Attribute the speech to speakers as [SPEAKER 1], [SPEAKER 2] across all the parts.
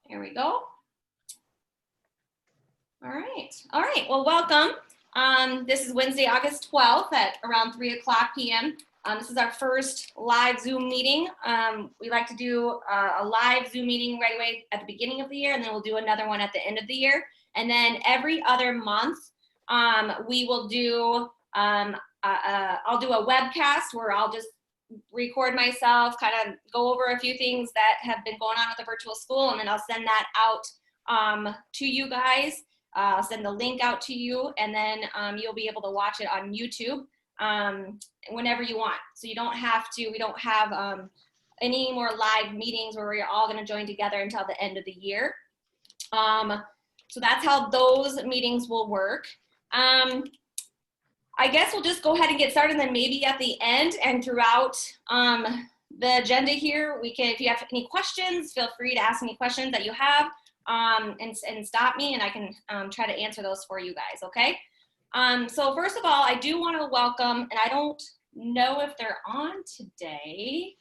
[SPEAKER 1] There we go. All right, well, welcome. This is Wednesday, August 12th at around 3:00 p.m. This is our first live Zoom meeting. We like to do a live Zoom meeting right away at the beginning of the year, and then we'll do another one at the end of the year. And then every other month, we will do, I'll do a webcast where I'll just record myself, kind of go over a few things that have been going on with the virtual school, and then I'll send that out to you guys. I'll send the link out to you, and then you'll be able to watch it on YouTube whenever you want. So you don't have to, we don't have any more live meetings where we're all going to join together until the end of the year. So that's how those meetings will work. I guess we'll just go ahead and get started, and then maybe at the end and throughout the agenda here, we can, if you have any questions, feel free to ask any questions that you have. And stop me, and I can try to answer those for you guys, okay? So first of all, I do want to welcome, and I don't know if they're on today.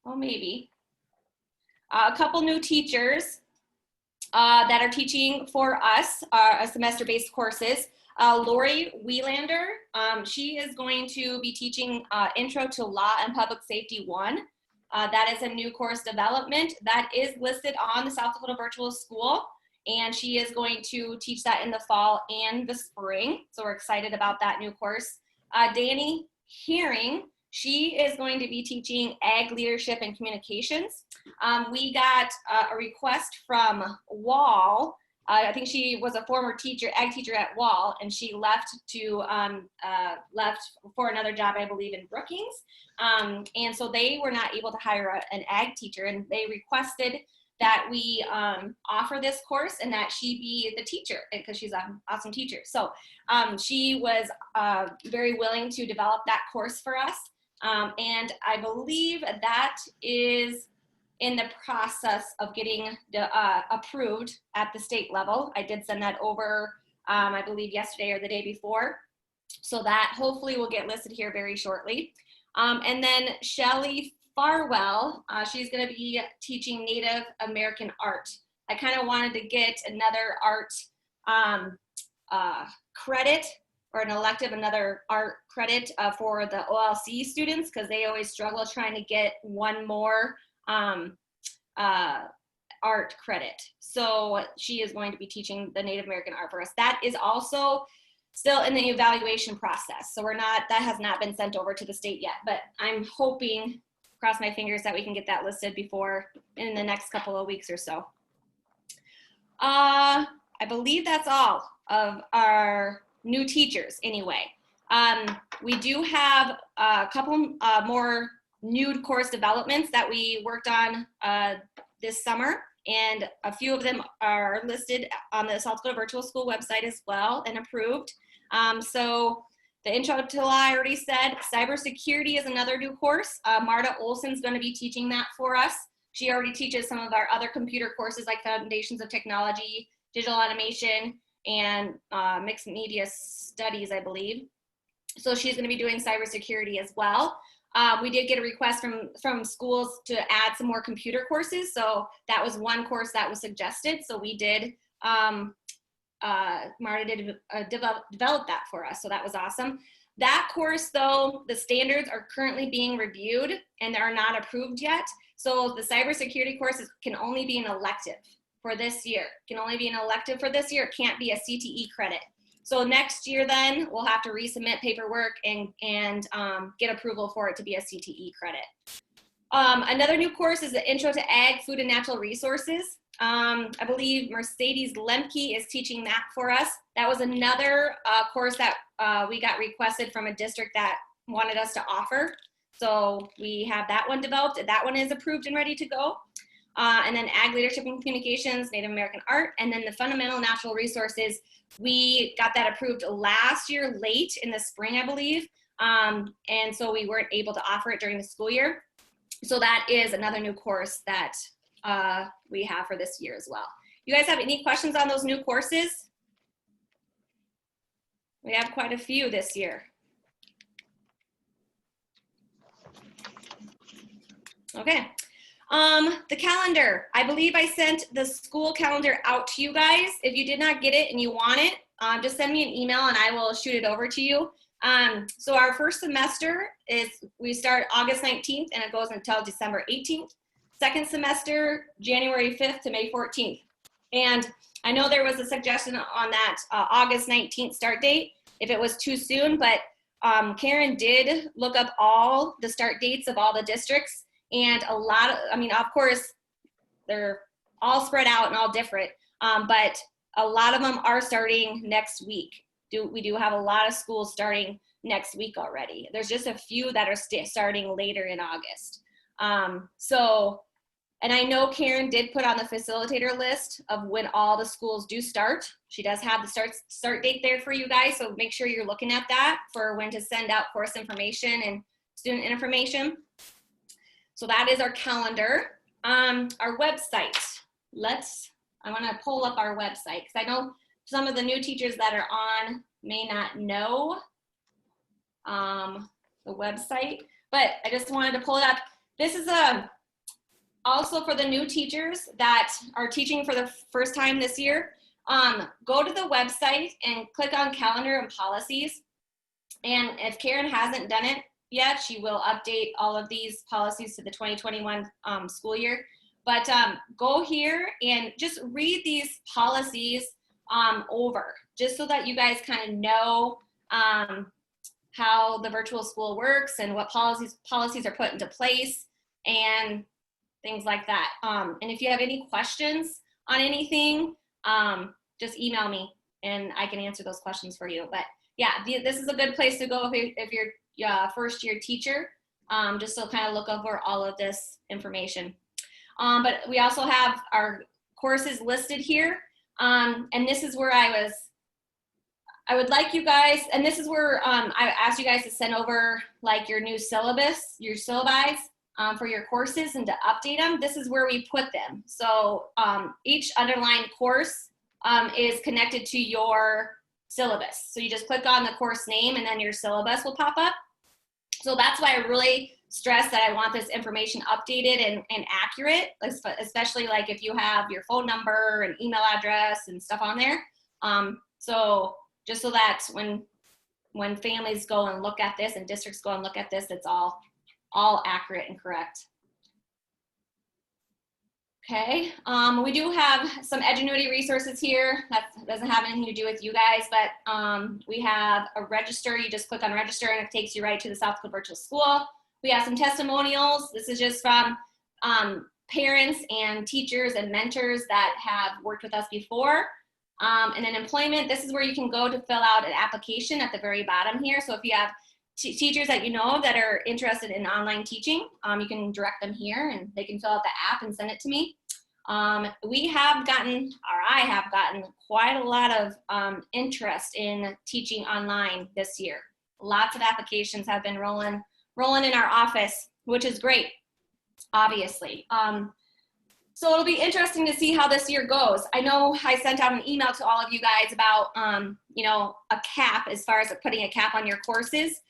[SPEAKER 1] Well, maybe. A couple new teachers that are teaching for us semester-based courses. Lori Wielander, she is going to be teaching Intro to Law and Public Safety 1. That is a new course development that is listed on the South Dakota Virtual School, and she is going to teach that in the fall and the spring. So we're excited about that new course. Danny Hearing, she is going to be teaching Ag Leadership and Communications. We got a request from Wall. I think she was a former teacher, ag teacher at Wall, and she left to left for another job, I believe, in Brookings. And so they were not able to hire an ag teacher, and they requested that we offer this course and that she be the teacher, because she's an awesome teacher. So she was very willing to develop that course for us. And I believe that is in the process of getting approved at the state level. I did send that over, I believe yesterday or the day before. So that hopefully will get listed here very shortly. And then Shelly Farwell, she's gonna be teaching Native American art. I kind of wanted to get another art credit, or an elective, another art credit for the OLC students, because they always struggle trying to get one more art credit. So she is going to be teaching the Native American art for us. That is also still in the evaluation process. So we're not, that has not been sent over to the state yet, but I'm hoping, cross my fingers, that we can get that listed before in the next couple of weeks or so. I believe that's all of our new teachers anyway. We do have a couple more new course developments that we worked on this summer, and a few of them are listed on the South Dakota Virtual School website as well and approved. So the Intro to Law, I already said. Cybersecurity is another new course. Marta Olson's going to be teaching that for us. She already teaches some of our other computer courses like Foundations of Technology, Digital Animation, and Mixed Media Studies, I believe. So she's going to be doing cybersecurity as well. We did get a request from schools to add some more computer courses. So that was one course that was suggested. So we did, Marta did develop that for us. So that was awesome. That course though, the standards are currently being reviewed and they are not approved yet. So the cybersecurity courses can only be an elective for this year. It can only be an elective for this year. It can't be a CTE credit. So next year then, we'll have to resubmit paperwork and get approval for it to be a CTE credit. Another new course is the Intro to Ag, Food and Natural Resources. I believe Mercedes Lemke is teaching that for us. That was another course that we got requested from a district that wanted us to offer. So we have that one developed. That one is approved and ready to go. And then Ag Leadership and Communications, Native American Art, and then the Fundamental Natural Resources. We got that approved last year, late in the spring, I believe. And so we weren't able to offer it during the school year. So that is another new course that we have for this year as well. You guys have any questions on those new courses? We have quite a few this year. Okay. The calendar. I believe I sent the school calendar out to you guys. If you did not get it and you want it, just send me an email and I will shoot it over to you. So our first semester is, we start August 19th and it goes until December 18th. Second semester, January 5th to May 14th. And I know there was a suggestion on that August 19th start date, if it was too soon, but Karen did look up all the start dates of all the districts, and a lot of, I mean, of course, they're all spread out and all different, but a lot of them are starting next week. We do have a lot of schools starting next week already. There's just a few that are starting later in August. And I know Karen did put on the facilitator list of when all the schools do start. She does have the start date there for you guys, so make sure you're looking at that for when to send out course information and student information. So that is our calendar. Our website. I want to pull up our website because I know some of the new teachers that are on may not know the website, but I just wanted to pull it up. This is also for the new teachers that are teaching for the first time this year. Go to the website and click on calendar and policies. And if Karen hasn't done it yet, she will update all of these policies to the 2021 school year. But go here and just read these policies over, just so that you guys kind of know how the virtual school works and what policies are put into place and things like that. And if you have any questions on anything, just email me and I can answer those questions for you. But yeah, this is a good place to go if you're a first year teacher, just to kind of look over all of this information. But we also have our courses listed here. And this is where I would like you guys, and this is where I asked you guys to send over like your new syllabus, your syllabi for your courses and to update them. This is where we put them. So each underlined course is connected to your syllabus. So you just click on the course name and then your syllabus will pop up. So that's why I really stress that I want this information updated and accurate, especially like if you have your phone number and email address and stuff on there. So just so that when families go and look at this and districts go and look at this, it's all accurate and correct. Okay, we do have some Edgenuity resources here. That doesn't have anything to do with you guys, but we have a register. You just click on register and it takes you right to the South Dakota Virtual School. We have some testimonials. This is just from parents and teachers and mentors that have worked with us before. And then employment, this is where you can go to fill out an application at the very bottom here. So if you have teachers that you know that are interested in online teaching, you can direct them here and they can fill out the app and send it to me. We have gotten, or I have gotten quite a lot of interest in teaching online this year. Lots of applications have been rolling in our office, which is great, obviously. So it'll be interesting to see how this year goes. I know I sent out an email to all of you guys about, you know, a cap as far as putting a cap on your courses.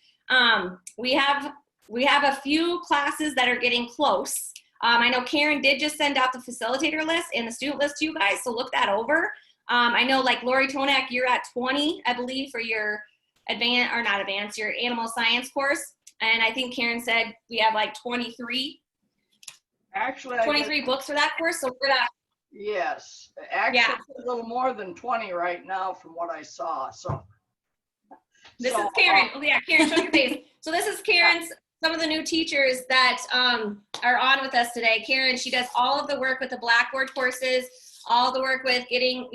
[SPEAKER 1] We have a few classes that are getting close. I know Karen did just send out the facilitator list and the student list to you guys, so look that over. I know like Lori Tonak, you're at 20, I believe, for your your animal science course. And I think Karen said we have like 23.
[SPEAKER 2] Actually,
[SPEAKER 1] 23 books for that course, so we're gonna.
[SPEAKER 2] Yes, actually,
[SPEAKER 1] Yeah.
[SPEAKER 2] a little more than 20 right now from what I saw. So
[SPEAKER 1] This is Karen. Oh yeah, Karen, show your face. So this is Karen's. Some of the new teachers that are on with us today. Karen, she does all of the work with the Blackboard courses, all the work with getting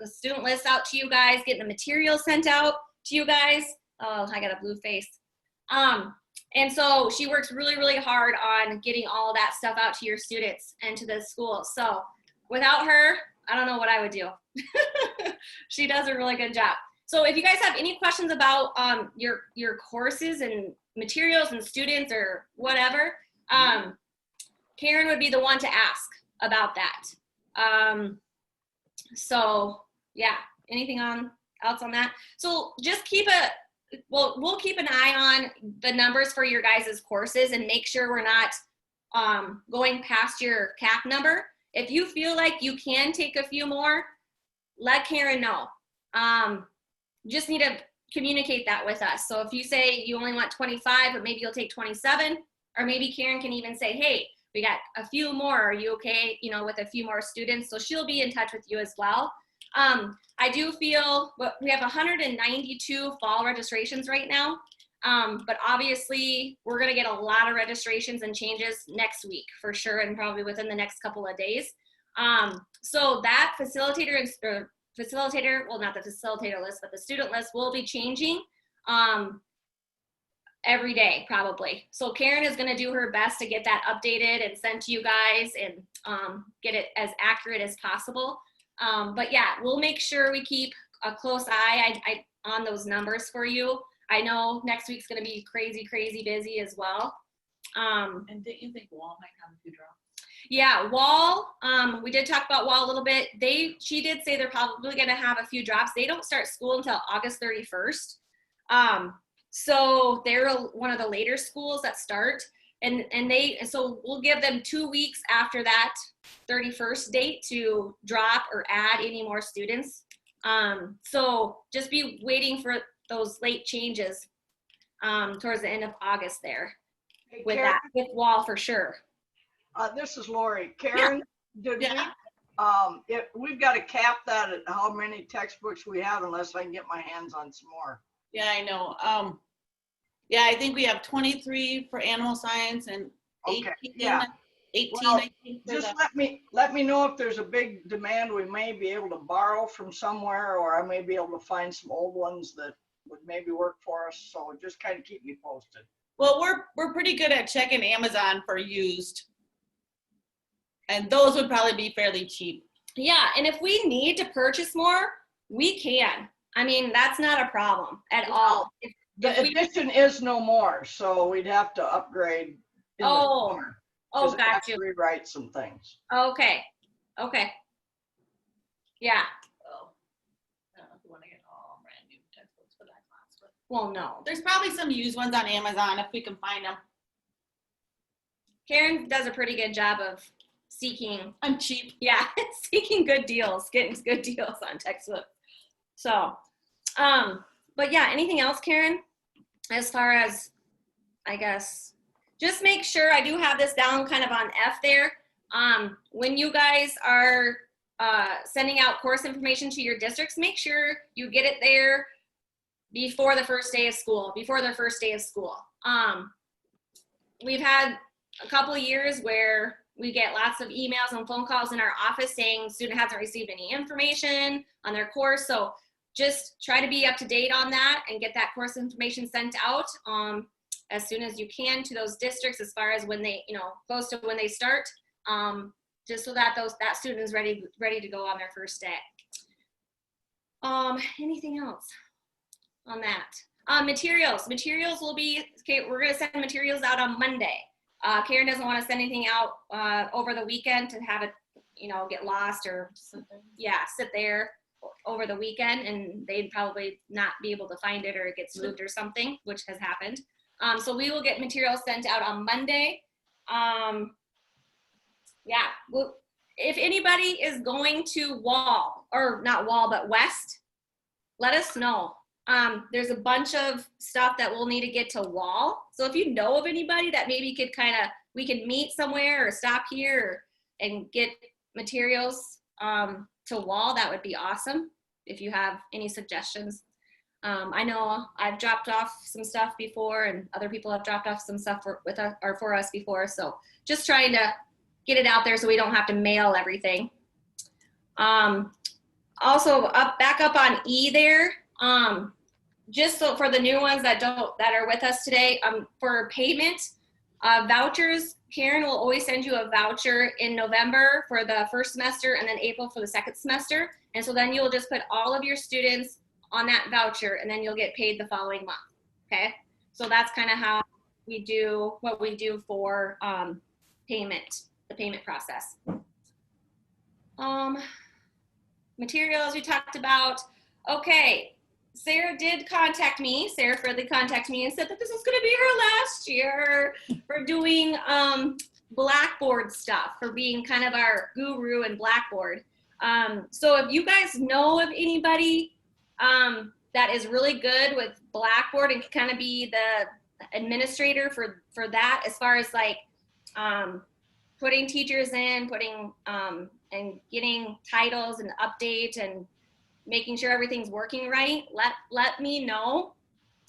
[SPEAKER 1] the student list out to you guys, getting the materials sent out to you guys. Oh, I got a blue face. And so she works really, really hard on getting all of that stuff out to your students and to the school. So without her, I don't know what I would do. She does a really good job. So if you guys have any questions about your courses and materials and students or whatever, Karen would be the one to ask about that. So yeah, anything else on that? So just we'll keep an eye on the numbers for your guys' courses and make sure we're not going past your cap number. If you feel like you can take a few more, let Karen know. Just need to communicate that with us. So if you say you only want 25, but maybe you'll take 27, or maybe Karen can even say, hey, we got a few more. Are you okay, you know, with a few more students? So she'll be in touch with you as well. I do feel we have 192 fall registrations right now. But obviously we're going to get a lot of registrations and changes next week for sure, and probably within the next couple of days. So that facilitator, well, not the facilitator list, but the student list will be changing every day probably. So Karen is going to do her best to get that updated and sent to you guys, and get it as accurate as possible. But yeah, we'll make sure we keep a close eye on those numbers for you. I know next week's going to be crazy, crazy busy as well.
[SPEAKER 3] And didn't you think Wall might have a few drops?
[SPEAKER 1] Yeah, Wall, we did talk about Wall a little bit. She did say they're probably going to have a few drops. They don't start school until August 31st. So they're one of the later schools that start, so we'll give them 2 weeks after that 31st date to drop or add any more students. So just be waiting for those late changes towards the end of August there.
[SPEAKER 2] Hey,
[SPEAKER 1] With
[SPEAKER 2] Karen,
[SPEAKER 1] that, with Wall for sure.
[SPEAKER 2] this is Lori. Karen, we've got to cap that at how many textbooks we have unless I can get my hands on some more.
[SPEAKER 3] Yeah, I know. Yeah, I think we have 23 for animal science and 18,
[SPEAKER 2] Okay, yeah.
[SPEAKER 3] 18
[SPEAKER 2] Well,
[SPEAKER 3] I think, for
[SPEAKER 2] Just
[SPEAKER 3] the,
[SPEAKER 2] let me know if there's a big demand we may be able to borrow from somewhere, or I may be able to find some old ones that would maybe work for us. So just kind of keep me posted.
[SPEAKER 3] well, we're pretty good at checking Amazon for used. And those would probably be fairly cheap.
[SPEAKER 1] Yeah, and if we need to purchase more, we can. I mean, that's not a problem at all.
[SPEAKER 2] The edition is no more, so we'd have to upgrade in the summer.
[SPEAKER 1] Oh,
[SPEAKER 2] Because I have
[SPEAKER 1] got
[SPEAKER 2] to
[SPEAKER 1] you.
[SPEAKER 2] rewrite some things.
[SPEAKER 1] Okay. Yeah.
[SPEAKER 3] Oh, I don't know if you want to get all brand new textbooks for that class, but
[SPEAKER 1] Well, no.
[SPEAKER 3] there's probably some used ones on Amazon if we can find them.
[SPEAKER 1] Karen does a pretty good job of seeking,
[SPEAKER 3] I'm cheap.
[SPEAKER 1] yeah, seeking good deals, getting good deals on textbooks. So, but yeah, anything else, Karen? As far as, I guess, just make sure, I do have this down kind of on F there. When you guys are sending out course information to your districts, make sure you get it there before the first day of school, We've had a couple of years where we get lots of emails and phone calls in our office saying student hasn't received any information on their course. So just try to be up to date on that and get that course information sent out as soon as you can to those districts, as far as when they, close to when they start, just so that that student is ready to go on their first day. Anything else on that? Materials will be, okay, we're gonna send materials out on Monday. Karen doesn't want to send anything out over the weekend to have it, get lost or sit there over the weekend, and they'd probably not be able to find it, or it gets moved or something, which has happened. So we will get materials sent out on Monday. Well, if anybody is going to Wall, or not Wall, but West, let us know. There's a bunch of stuff that we'll need to get to Wall. So if you know of anybody that maybe could we could meet somewhere or stop here and get materials to Wall, that would be awesome. If you have any suggestions. I know I've dropped off some stuff before, and other people have dropped off some stuff for us before. So just trying to get it out there so we don't have to mail everything. Also back up on E there. Just so for the new ones that are with us today, for payment vouchers, Karen will always send you a voucher in November for the first semester, and then April for the second semester. And so then you'll just put all of your students on that voucher, and then you'll get paid the following month. Okay, so that's kind of how we do what we do for payment, the payment process. Materials we talked about. Okay. Sarah Fridley contacted me and said that this was going to be her last year for doing Blackboard stuff, for being kind of our guru in Blackboard. So if you guys know of anybody that is really good with Blackboard and can kind of be the administrator for that, as far as like putting teachers in, putting and getting titles and update and making sure everything's working right, let me know,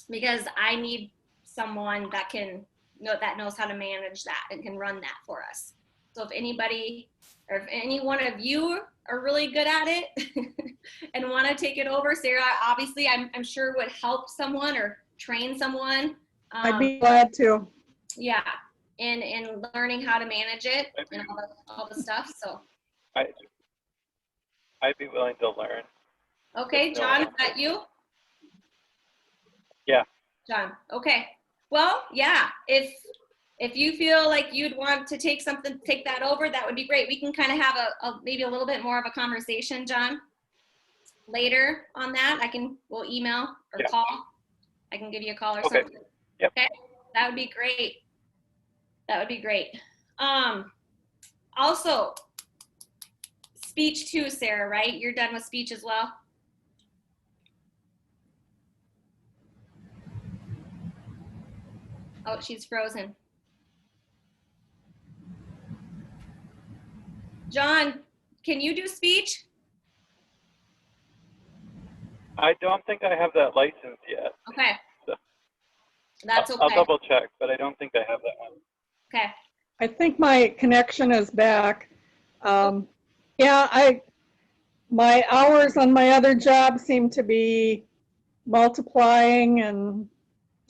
[SPEAKER 1] because I need someone that knows how to manage that and can run that for us. So if anybody or if any one of you are really good at it and want to take it over, Sarah, obviously I'm sure would help someone or train someone.
[SPEAKER 4] I'd be glad to.
[SPEAKER 1] Yeah, in learning how to manage it and all the stuff. So
[SPEAKER 5] I'd be willing to learn.
[SPEAKER 1] okay, John, is that you?
[SPEAKER 5] Yeah.
[SPEAKER 1] John, okay. Well, yeah, if you feel like you'd want to take that over, that would be great. We can kind of have maybe a little bit more of a conversation, John, later on that. We'll email or call. I can give you a call or something.
[SPEAKER 5] Yep.
[SPEAKER 1] Okay, that would be great. That would be great. Also, speech too, Sarah, right? You're done with speech as well? Oh, she's frozen. John, can you do speech?
[SPEAKER 5] I don't think I have that license yet.
[SPEAKER 1] Okay.
[SPEAKER 5] So
[SPEAKER 1] That's okay.
[SPEAKER 5] I'll double check, but I don't think I have that one.
[SPEAKER 1] Okay.
[SPEAKER 4] I think my connection is back. Yeah, my hours on my other job seem to be multiplying, and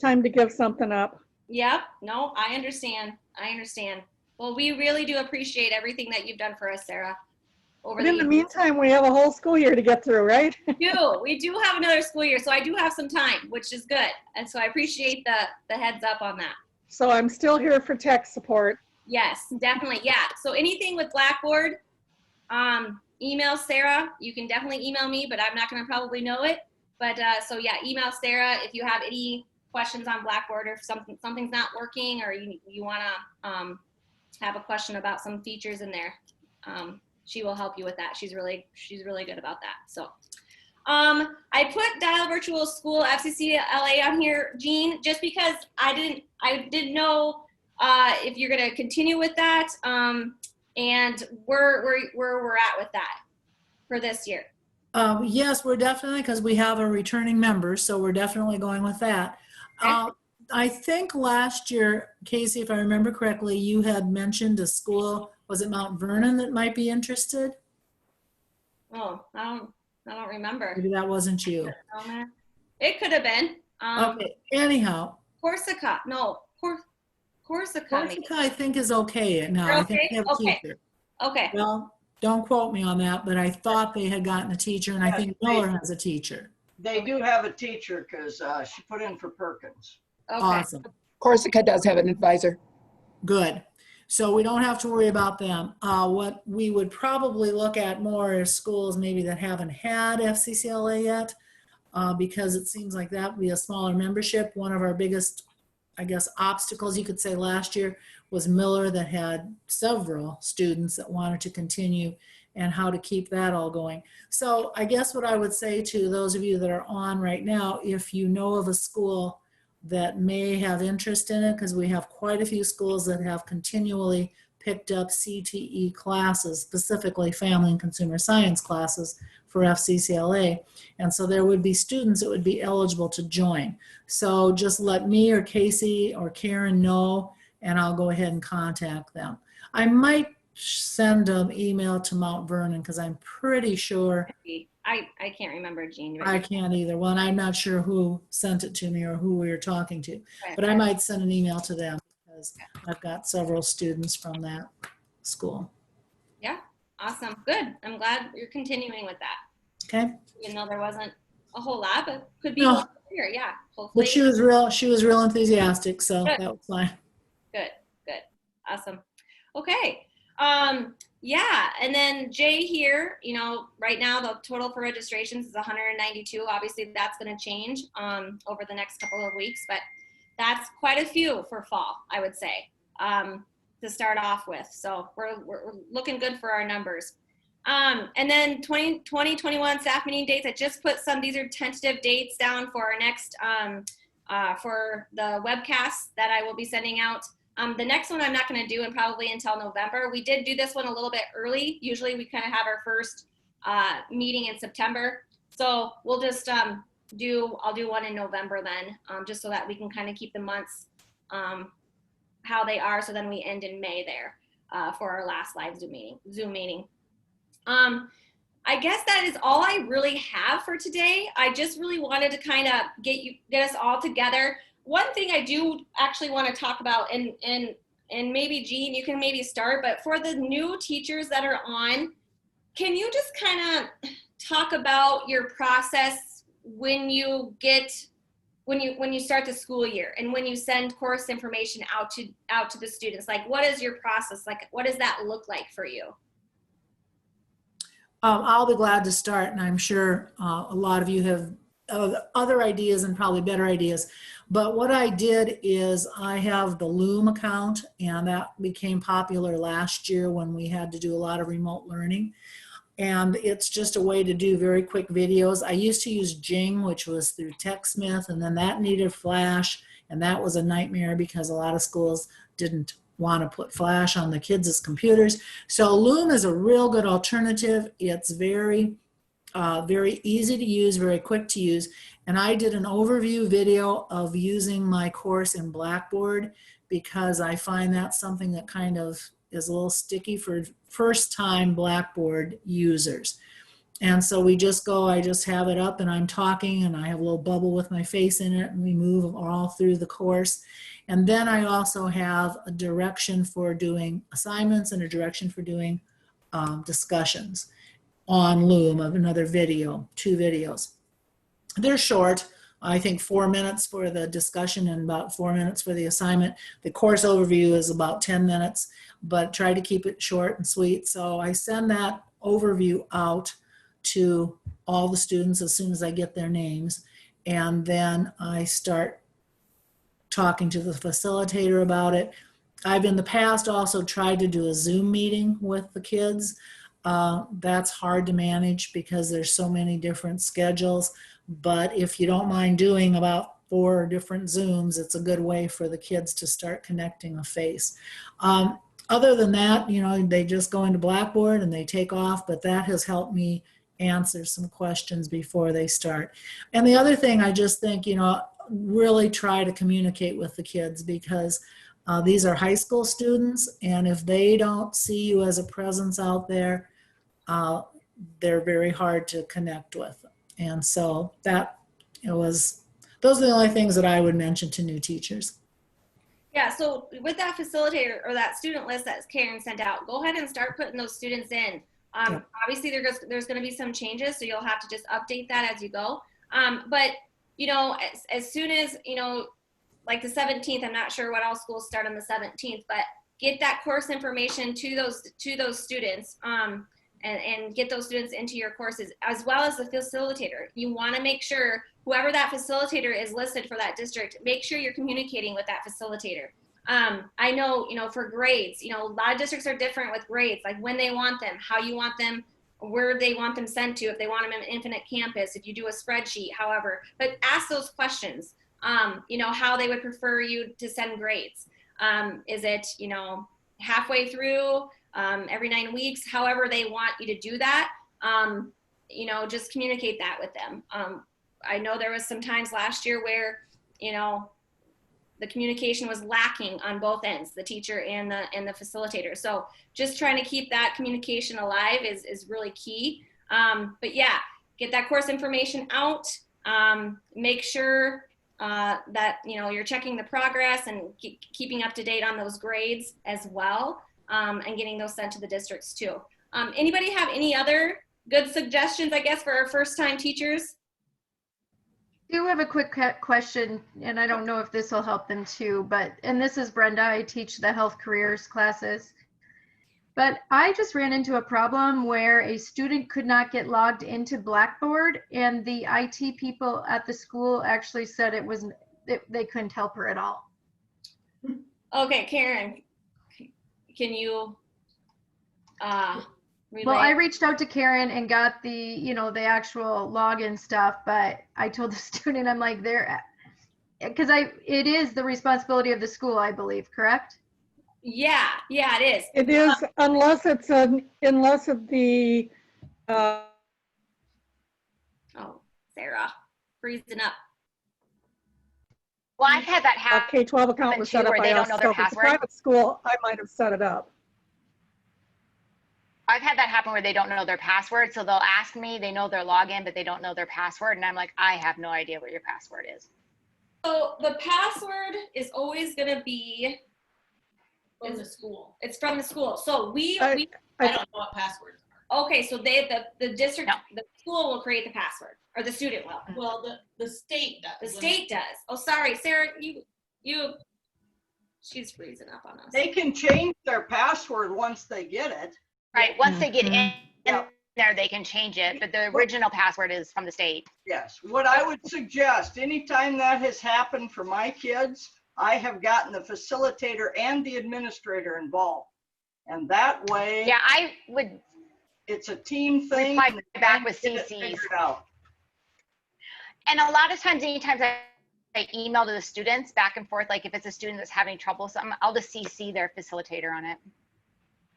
[SPEAKER 4] time to give something up.
[SPEAKER 1] Yep. No, I understand. I understand. Well, we really do appreciate everything that you've done for us, Sarah.
[SPEAKER 4] But in the meantime, we have a whole school year to get through, right?
[SPEAKER 1] We do have another school year, so I do have some time, which is good. And so I appreciate the heads up on that.
[SPEAKER 4] So I'm still here for tech support.
[SPEAKER 1] Yes, definitely. Yeah. So anything with Blackboard, email Sarah. You can definitely email me, but I'm not going to probably know it. But so yeah, email Sarah if you have any questions on Blackboard, or if something's not working, or you want to have a question about some features in there. She will help you with that. She's really good about that. So I put Dial Virtual School FCCLA on here, Jean, just because I didn't know if you're going to continue with that, and where we're at with that for this year.
[SPEAKER 6] Yes, we're definitely, because we have a returning member, so we're definitely going with that.
[SPEAKER 1] Okay.
[SPEAKER 6] I think last year, Casey, if I remember correctly, you had mentioned a school, was it Mount Vernon, that might be interested?
[SPEAKER 1] Oh, I don't remember.
[SPEAKER 6] Maybe that wasn't you.
[SPEAKER 1] It could have been.
[SPEAKER 6] Okay, anyhow.
[SPEAKER 1] Corsica, no, Corsica.
[SPEAKER 6] Corsica, I think, is okay now.
[SPEAKER 1] You're
[SPEAKER 6] I think
[SPEAKER 1] okay?
[SPEAKER 6] they have a
[SPEAKER 1] Okay.
[SPEAKER 6] teacher.
[SPEAKER 1] Okay.
[SPEAKER 6] Well, don't quote me on that, but I thought they had gotten a teacher, and I think Miller has a teacher.
[SPEAKER 2] They do have a teacher because she put in for Perkins.
[SPEAKER 1] Okay.
[SPEAKER 6] Awesome.
[SPEAKER 7] Corsica does have an advisor.
[SPEAKER 6] Good. So we don't have to worry about them. What we would probably look at more is schools maybe that haven't had FCCLA yet, because it seems like that would be a smaller membership. One of our biggest, I guess, obstacles, you could say, last year was Miller, that had several students that wanted to continue, and how to keep that all going. So I guess what I would say to those of you that are on right now, if you know of a school that may have interest in it, because we have quite a few schools that have continually picked up CTE classes, specifically family and consumer science classes for FCCLA. And so there would be students that would be eligible to join. So just let me or Casey or Karen know, and I'll go ahead and contact them. I might send an email to Mount Vernon, because I'm pretty sure.
[SPEAKER 1] I can't remember, Jean.
[SPEAKER 6] I can't either. Well, and I'm not sure who sent it to me or who we were talking to,
[SPEAKER 1] Okay.
[SPEAKER 6] but I might send an email to them, because I've got several students from that school.
[SPEAKER 1] Yeah, awesome. Good. I'm glad you're continuing with that.
[SPEAKER 6] Okay.
[SPEAKER 1] Even though there wasn't a whole lot, but could be
[SPEAKER 6] No.
[SPEAKER 1] a little here. Yeah, hopefully.
[SPEAKER 6] But she was real enthusiastic, so
[SPEAKER 1] Good.
[SPEAKER 6] that was fine.
[SPEAKER 1] Good. Awesome. Okay. Yeah, and then Jay here, right now the total for registrations is 192. Obviously that's going to change over the next couple of weeks, but that's quite a few for fall, I would say. to start off with. So we're looking good for our numbers. And then 2021 staff meeting dates, I just put these are tentative dates down for our next, for the webcast that I will be sending out. The next one I'm not going to do probably until November. We did do this one a little bit early. Usually we kind of have our first meeting in September. So we'll just I'll do one in November then, just so that we can kind of keep the months how they are. So then we end in May there for our last live Zoom meeting. I guess that is all I really have for today. I just really wanted to kind of get us all together. One thing I do actually want to talk about, and maybe Jean, you can maybe start, but for the new teachers that are on, can you just kind of talk about your process when you start the school year and when you send course information out to the students? Like, what is your process? Like, what does that look like for you?
[SPEAKER 6] I'll be glad to start, and I'm sure a lot of you have other ideas and probably better ideas. But what I did is I have the Loom account, and that became popular last year when we had to do a lot of remote learning. And it's just a way to do very quick videos. I used to use Jing, which was through TechSmith, and then that needed Flash, and that was a nightmare because a lot of schools didn't want to put Flash on the kids' computers. So Loom is a real good alternative. It's very easy to use, very quick to use. And I did an overview video of using my course in Blackboard because I find that's something that kind of is a little sticky for first-time Blackboard users. And so I just have it up and I'm talking and I have a little bubble with my face in it and we move all through the course. And then I also have a direction for doing assignments and a direction for doing discussions on Loom of another video, 2 videos. They're short, I think 4 minutes for the discussion and about 4 minutes for the assignment. The course overview is about 10 minutes, but try to keep it short and sweet. So I send that overview out to all the students as soon as I get their names. And then I start talking to the facilitator about it. I've in the past also tried to do a Zoom meeting with the kids. That's hard to manage because there's so many different schedules. But if you don't mind doing about 4 different Zooms, it's a good way for the kids to start connecting a face. Other than that, they just go into Blackboard and they take off, but that has helped me answer some questions before they start. And the other thing I just think, really try to communicate with the kids because these are high school students, and if they don't see you as a presence out there, they're very hard to connect with. And so those are the only things that I would mention to new teachers.
[SPEAKER 1] Yeah, so with that facilitator or that student list that Karen sent out, go ahead and start putting those students in.
[SPEAKER 6] Yeah.
[SPEAKER 1] Obviously there's going to be some changes, so you'll have to just update that as you go. But as soon as, like the 17th, I'm not sure what all schools start on the 17th, but get that course information to those students and get those students into your courses, as well as the facilitator. You want to make sure whoever that facilitator is listed for that district, make sure you're communicating with that facilitator. I know, for grades, a lot of districts are different with grades, like when they want them, how you want them, where they want them sent to, if they want them in Infinite Campus, if you do a spreadsheet, however, but ask those questions, how they would prefer you to send grades. Is it, halfway through, every 9 weeks, however they want you to do that, just communicate that with them. I know there was some times last year where, the communication was lacking on both ends, the teacher and the facilitator. So just trying to keep that communication alive is really key. But yeah, get that course information out. Make sure that you're checking the progress and keeping up to date on those grades as well, and getting those sent to the districts too. Anybody have any other good suggestions, I guess, for our first-time teachers?
[SPEAKER 8] I do have a quick question, and I don't know if this will help them too, and this is Brenda. I teach the health careers classes. But I just ran into a problem where a student could not get logged into Blackboard, and the IT people at the school actually said they couldn't help her at all.
[SPEAKER 1] Okay, Karen. can you relay?
[SPEAKER 8] Well, I reached out to Karen and got the, the actual login stuff, but I told the student, I'm like, because it is the responsibility of the school, I believe, correct?
[SPEAKER 1] Yeah, it is.
[SPEAKER 4] It is, unless it's the,
[SPEAKER 1] Oh, Sarah, freezing up.
[SPEAKER 9] Well, I've had that happen
[SPEAKER 4] K-12 account was
[SPEAKER 9] too,
[SPEAKER 4] set up
[SPEAKER 9] where
[SPEAKER 4] by
[SPEAKER 9] they don't
[SPEAKER 4] us.
[SPEAKER 9] know
[SPEAKER 4] So
[SPEAKER 9] their
[SPEAKER 4] if it's a
[SPEAKER 9] password.
[SPEAKER 4] private school, I might have set it up.
[SPEAKER 9] I've had that happen where they don't know their password. So they'll ask me, they know their login, but they don't know their password. And I'm like, I have no idea what your password is.
[SPEAKER 1] So the password is always going to be
[SPEAKER 3] From the school.
[SPEAKER 1] It's from the school. So we
[SPEAKER 3] I don't know what passwords are.
[SPEAKER 1] okay. So the district, the school will create the password, or the student will.
[SPEAKER 3] Well, the state does.
[SPEAKER 1] The state does. Oh, sorry, Sarah. She's freezing up on us.
[SPEAKER 2] They can change their password once they get it.
[SPEAKER 9] Right. Once they get in
[SPEAKER 2] Yeah.
[SPEAKER 9] there, they can change it. But the original password is from the state.
[SPEAKER 2] Yes. What I would suggest, anytime that has happened for my kids, I have gotten the facilitator and the administrator involved. And that way,
[SPEAKER 9] Yeah, I would
[SPEAKER 2] it's a team thing.
[SPEAKER 9] reply
[SPEAKER 2] and they
[SPEAKER 9] back with
[SPEAKER 2] get it
[SPEAKER 9] CCs.
[SPEAKER 2] figured out.
[SPEAKER 9] And a lot of times, anytime I email to the students back and forth, like if it's a student that's having trouble, something, I'll just CC their facilitator on it.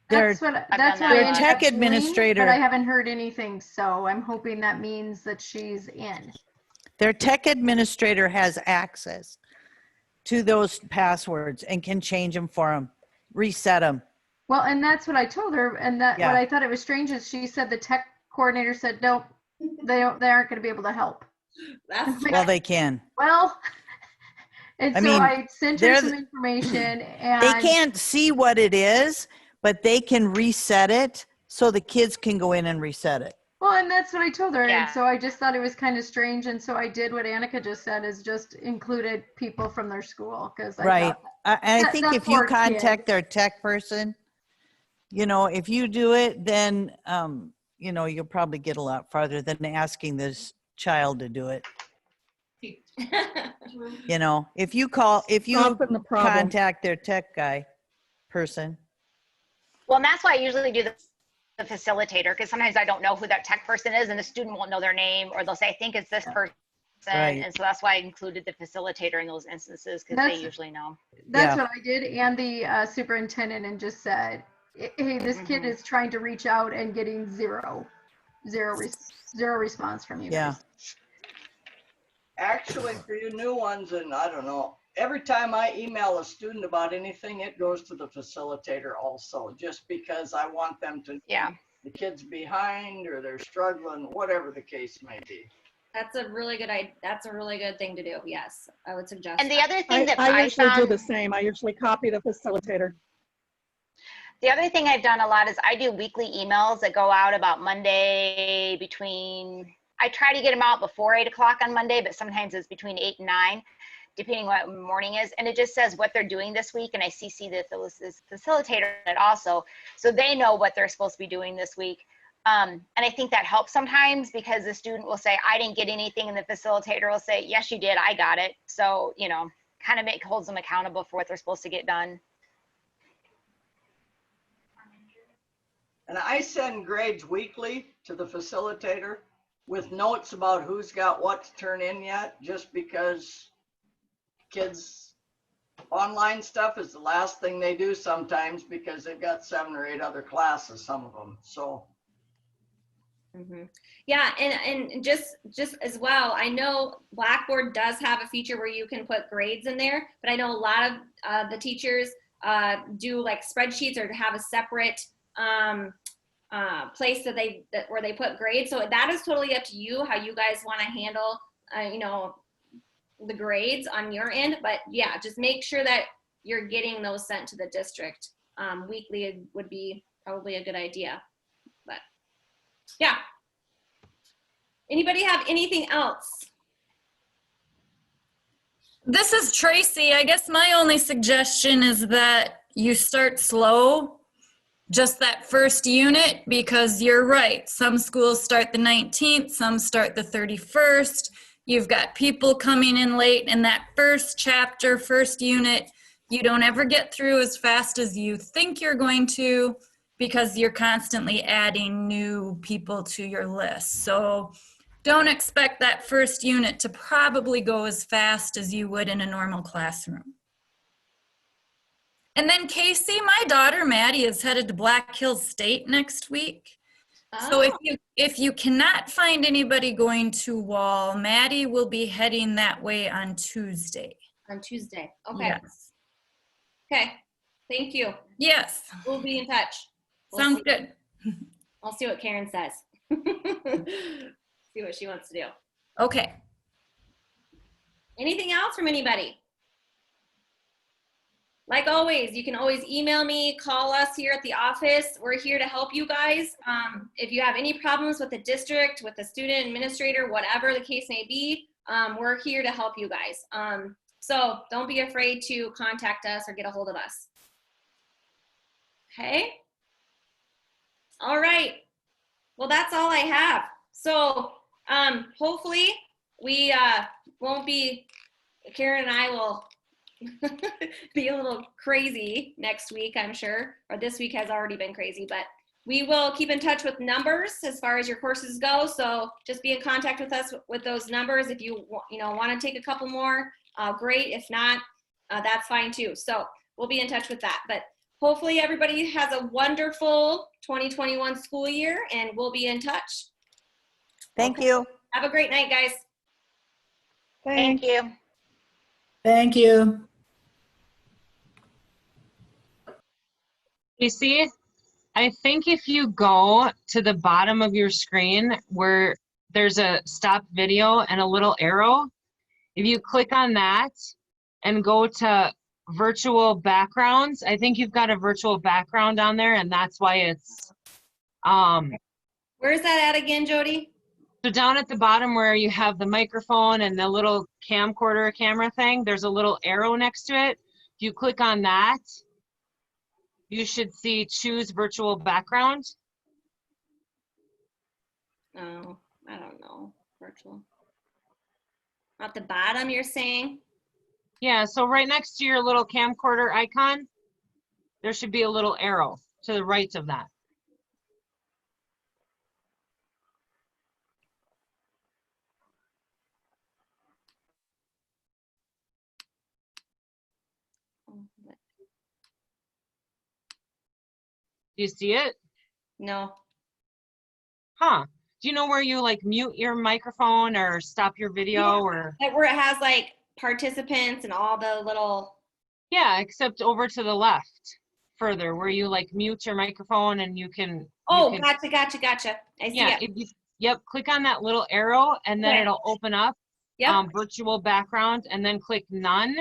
[SPEAKER 8] That's what
[SPEAKER 9] done
[SPEAKER 8] I
[SPEAKER 9] that.
[SPEAKER 8] ended
[SPEAKER 10] Tech
[SPEAKER 8] up doing,
[SPEAKER 10] administrator.
[SPEAKER 8] but I haven't heard anything, so I'm hoping that means that she's in.
[SPEAKER 10] Their tech administrator has access to those passwords and can change them for them, reset them.
[SPEAKER 8] Well, and that's what I told her, and that
[SPEAKER 10] Yeah.
[SPEAKER 8] what I thought it was strange is she said the tech coordinator said no, they aren't going to be able to help.
[SPEAKER 1] That's
[SPEAKER 10] Well, they can.
[SPEAKER 8] Well, and
[SPEAKER 10] I
[SPEAKER 8] so
[SPEAKER 10] mean,
[SPEAKER 8] I sent her
[SPEAKER 10] they're
[SPEAKER 8] some
[SPEAKER 10] the-
[SPEAKER 8] information, and
[SPEAKER 10] They can't see what it is, but they can reset it so the kids can go in and reset it.
[SPEAKER 8] well, and that's what I told her,
[SPEAKER 9] Yeah.
[SPEAKER 8] and so I just thought it was kind of strange, and so I did what Annika just said, is just included people from their school, because
[SPEAKER 10] Right. And I
[SPEAKER 8] That-
[SPEAKER 10] think
[SPEAKER 8] that
[SPEAKER 10] if you
[SPEAKER 8] poor kid.
[SPEAKER 10] contact their tech person, if you do it, then, you'll probably get a lot farther than asking this child to do it. If you
[SPEAKER 4] Soften the problem.
[SPEAKER 10] contact their tech person.
[SPEAKER 9] Well, and that's why I usually do the facilitator, because sometimes I don't know who that tech person is, and the student won't know their name, or they'll say, I think it's this person.
[SPEAKER 10] Right.
[SPEAKER 9] And so that's why I included the facilitator in those instances, because
[SPEAKER 8] That's-
[SPEAKER 9] they usually know.
[SPEAKER 8] That's
[SPEAKER 10] Yeah.
[SPEAKER 8] what I did, and the superintendent, and just said, hey, this kid
[SPEAKER 9] Mhm.
[SPEAKER 8] is trying to reach out and getting zero response from you
[SPEAKER 10] Yeah.
[SPEAKER 8] guys.
[SPEAKER 2] Actually, for you new ones, and I don't know, every time I email a student about anything, it goes to the facilitator also, just because I want them to,
[SPEAKER 9] Yeah.
[SPEAKER 2] the kid's behind or they're struggling, whatever the case may be.
[SPEAKER 1] That's a really good thing to do. Yes, I would suggest.
[SPEAKER 9] And the
[SPEAKER 1] that.
[SPEAKER 9] other thing that
[SPEAKER 4] I
[SPEAKER 9] I
[SPEAKER 4] usually do
[SPEAKER 9] found,
[SPEAKER 4] the same. I usually copy the facilitator.
[SPEAKER 9] the other thing I've done a lot is I do weekly emails that go out about Monday I try to get them out before 8 o'clock on Monday, but sometimes it's between 8 and 9, depending what morning is. And it just says what they're doing this week. And I CC this facilitator in it also, so they know what they're supposed to be doing this week. And I think that helps sometimes, because the student will say, I didn't get anything. And the facilitator will say, yes, you did. I got it. So, kind of holds them accountable for what they're supposed to get done.
[SPEAKER 2] And I send grades weekly to the facilitator with notes about who's got what to turn in yet, just because kids' online stuff is the last thing they do sometimes, because they've got 7 or 8 other classes, some of them. So
[SPEAKER 1] Yeah, and just as well, I know Blackboard does have a feature where you can put grades in there, but I know a lot of the teachers do like spreadsheets or have a separate place where they put grades. So that is totally up to you how you guys want to handle the grades on your end. But yeah, just make sure that you're getting those sent to the district weekly would be probably a good idea. But yeah. Anybody have anything else?
[SPEAKER 11] This is Tracy. I guess my only suggestion is that you start slow, just that first unit, because you're right. Some schools start the 19th, some start the 31st. You've got people coming in late, and that first chapter, first unit, You don't ever get through as fast as you think you're going to because you're constantly adding new people to your list. So don't expect that first unit to probably go as fast as you would in a normal classroom. And then Casey, my daughter Maddie is headed to Black Hills State next week. So if you cannot find anybody going to Wall, Maddie will be heading that way on Tuesday.
[SPEAKER 1] On Tuesday. Okay.
[SPEAKER 11] Yes.
[SPEAKER 1] Okay. Thank you.
[SPEAKER 11] Yes.
[SPEAKER 1] We'll be in touch.
[SPEAKER 11] Sounds good.
[SPEAKER 1] I'll see what Karen says. See what she wants to do.
[SPEAKER 11] Okay.
[SPEAKER 1] Anything else from anybody? Like always, you can always email me, call us here at the office. We're here to help you guys. If you have any problems with the district, with the student administrator, whatever the case may be, we're here to help you guys. So don't be afraid to contact us or get a hold of us. Okay. All right. Well, that's all I have. So hopefully we won't be, Karen and I will be a little crazy next week, I'm sure, or this week has already been crazy, but we will keep in touch with numbers as far as your courses go. So just be in contact with us with those numbers. If you want to take a couple more, great. If not, that's fine too. So we'll be in touch with that. But hopefully everybody has a wonderful 2021 school year, and we'll be in touch.
[SPEAKER 10] Thank you.
[SPEAKER 1] Have a great night, guys.
[SPEAKER 9] Thank you.
[SPEAKER 6] Thank you.
[SPEAKER 12] Casey, I think if you go to the bottom of your screen where there's a stop video and a little arrow, if you click on that and go to virtual backgrounds, I think you've got a virtual background on there, and that's why it's
[SPEAKER 1] Where's that at again, Jody?
[SPEAKER 12] so down at the bottom where you have the microphone and the little camcorder camera thing, there's a little arrow next to it. If you click on that, you should see choose virtual background.
[SPEAKER 1] Oh, I don't know. Virtual. At the bottom, you're saying?
[SPEAKER 12] Yeah, so right next to your little camcorder icon, there should be a little arrow to the right of that. Do you see it?
[SPEAKER 1] No.
[SPEAKER 12] Huh. Do you know where you like mute your microphone or stop your video or?
[SPEAKER 1] Like where it has like participants and all the little.
[SPEAKER 12] Yeah, except over to the left further where you like mute your microphone and you can.
[SPEAKER 1] Oh, gotcha. I see
[SPEAKER 12] yeah,
[SPEAKER 1] it.
[SPEAKER 12] Yep, click on that little arrow and then it'll open up virtual background and then click none.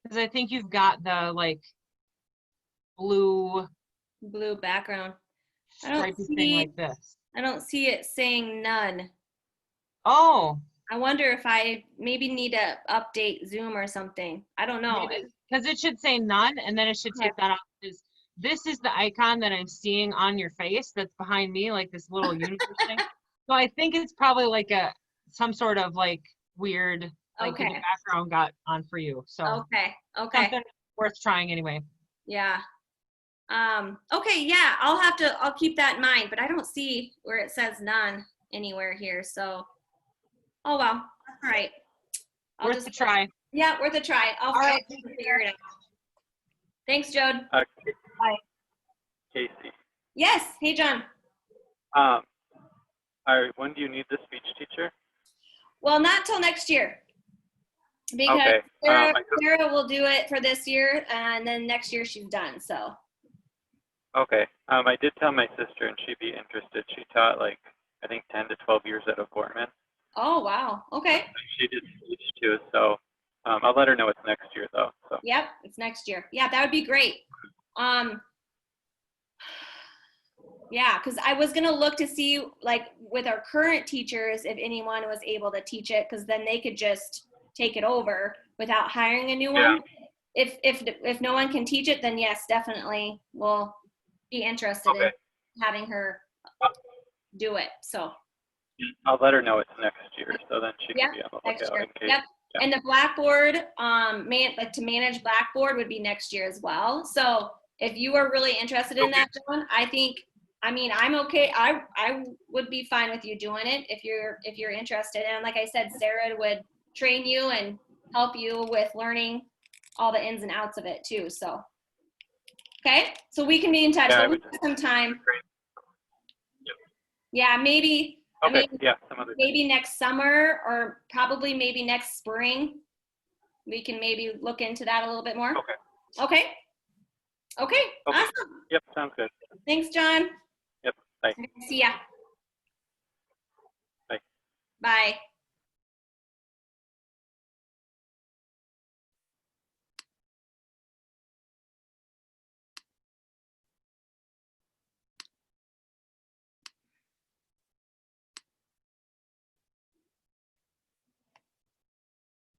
[SPEAKER 12] Because I think you've got the like blue
[SPEAKER 1] background.
[SPEAKER 12] stripy thing like this.
[SPEAKER 1] I don't see it saying none.
[SPEAKER 12] Oh.
[SPEAKER 1] I wonder if I maybe need to update Zoom or something. I don't know.
[SPEAKER 12] Because it should say none and then it should take that off. This is the icon that I'm seeing on your face that's behind me, like this little universe thing. So I think it's probably like some sort of like weird, like the background got on for you. So
[SPEAKER 1] okay.
[SPEAKER 12] Something worth trying anyway.
[SPEAKER 1] Yeah. Okay, yeah, I'll keep that in mind, but I don't see where it says none anywhere here. So, oh well, all right.
[SPEAKER 12] Worth a try.
[SPEAKER 1] Yeah, worth a try. I'll figure it out. Thanks, Jode. Bye.
[SPEAKER 5] Casey.
[SPEAKER 1] Yes. Hey, John.
[SPEAKER 5] When do you need the speech teacher?
[SPEAKER 1] Well, not till next year. Because Sarah will do it for this year, and then next year she's done. So.
[SPEAKER 5] Okay. I did tell my sister, and she'd be interested. She taught like I think 10 to 12 years at O'Gorman.
[SPEAKER 1] Oh wow. Okay.
[SPEAKER 5] She did speech too, so I'll let her know it's next year though. So.
[SPEAKER 1] Yep, it's next year. Yeah, that would be great. Yeah, because I was gonna look to see like with our current teachers if anyone was able to teach it, because then they could just take it over without hiring a new one. If no one can teach it, then yes, definitely we'll be interested in having her do it. So
[SPEAKER 5] I'll let her know it's next year, so then she can be on the lookout in case.
[SPEAKER 1] Yep.
[SPEAKER 5] Yeah.
[SPEAKER 1] And the Blackboard, to manage Blackboard would be next year as well. So if you are really interested in that, John, I'm okay. I would be fine with you doing it if you're interested. And like I said, Sarah would train you and help you with learning all the ins and outs of it too. So, okay. So we can be in touch.
[SPEAKER 5] Yeah,
[SPEAKER 1] We'll have some time.
[SPEAKER 5] Yep.
[SPEAKER 1] Yeah, maybe.
[SPEAKER 5] Okay. Yeah, some other.
[SPEAKER 1] Maybe next summer or probably maybe next spring. We can maybe look into that a little bit more.
[SPEAKER 5] Okay.
[SPEAKER 1] Okay. Okay. Awesome.
[SPEAKER 5] Yep. Sounds good.
[SPEAKER 1] Thanks, John.
[SPEAKER 5] Yep. Bye.
[SPEAKER 1] See ya.
[SPEAKER 5] Bye.
[SPEAKER 1] Bye.